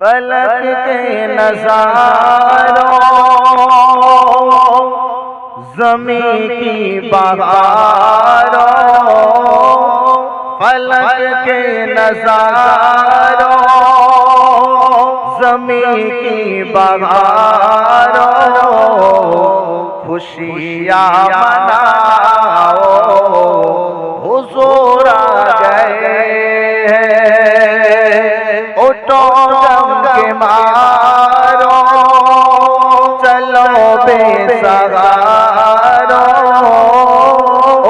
फलक के नज़ारों, ज़मीं की बहारों, फलक के नज़ारों, ज़मीं की बहारों, खुशियाँ मनाओ, हुज़ूर आ गए हैं। उठो गम के मारो, चलो बेसहारो,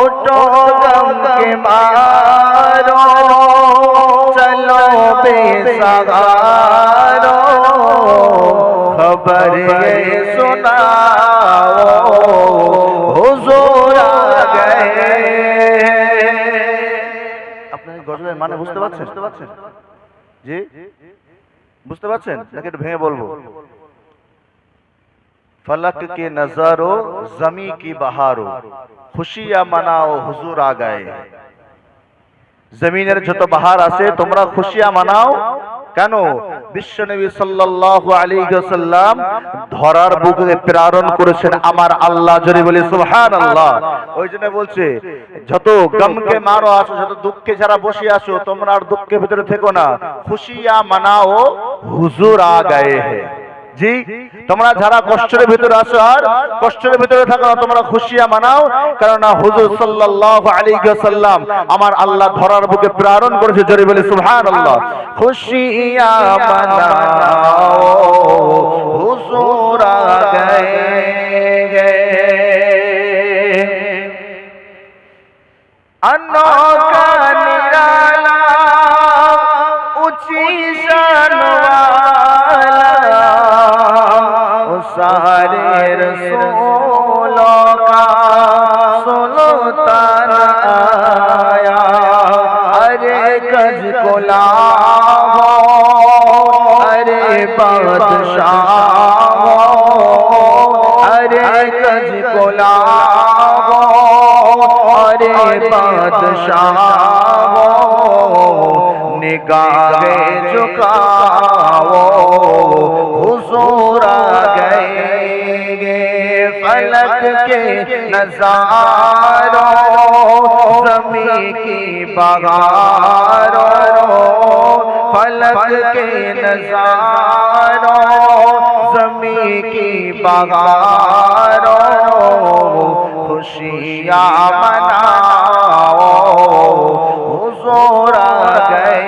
उठो गम के मारो, चलो बेसहारो, खबर ये सुनाओ, हुजूर आ गए। আপনারা গজলের মানে বুঝতে পারছেন? জি বুঝতে পারছেন নাকি একটু ভেঙে বলবো? फलक के नज़ारो, ज़मी की बहारो, खुशियाँ मनाओ, हुजूर आ गए। जमीনের যত বাহার আছে তোমরা খুশিয়া মানাও। কেন? বিশ্বনবী সাল্লাল্লাহু আলাইহি ওয়াসাল্লাম ধরার বুকে প্রেরণ করেছেন আমার আল্লাহ। জোরে বলি সুবহানাল্লাহ। ওইজন্য বলছে যত গমকে মারো আছো, যত দুঃখে যারা বসে আছো, তোমরা আর দুঃখের ভিতরে থেকো না, খুশিয়া মানাও, হুজুর আ গয়ে হ্যায়। জি, তোমরা যারা কষ্টের ভিতরে আছো আর কষ্টের ভিতরে থাকো না, তোমরা খুশিয়া মানাও, কারণ হুজুর সাল্লাল্লাহু আলাইহি ওয়াসাল্লাম আমার আল্লাহ ধরার বুকে প্রেরণ করেছে। জোরে বলে সুবহানাল্লাহ। খুশিয়া মানাও, হুজুর আ গয়ে। अनोखा निराला ऊंची शान वाला, सारे रसूलों का सुल्तान आया। अरे गज को लाओ, अरे बादशाह, अरे गज को लाओ, अरे बादशाह, निगाहें झुकाओ, हुजूर आ गए। फलक के नज़ारों, ज़मीं की बहारों, फलक के नज़ारों, ज़मीं की बहारों, खुशियाँ मनाओ, हुजूर आ गए।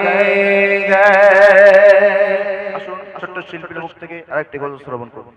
ছোট্ট শিল্পীর মুখ থেকে আরেকটি গজল শ্রবণ করুন।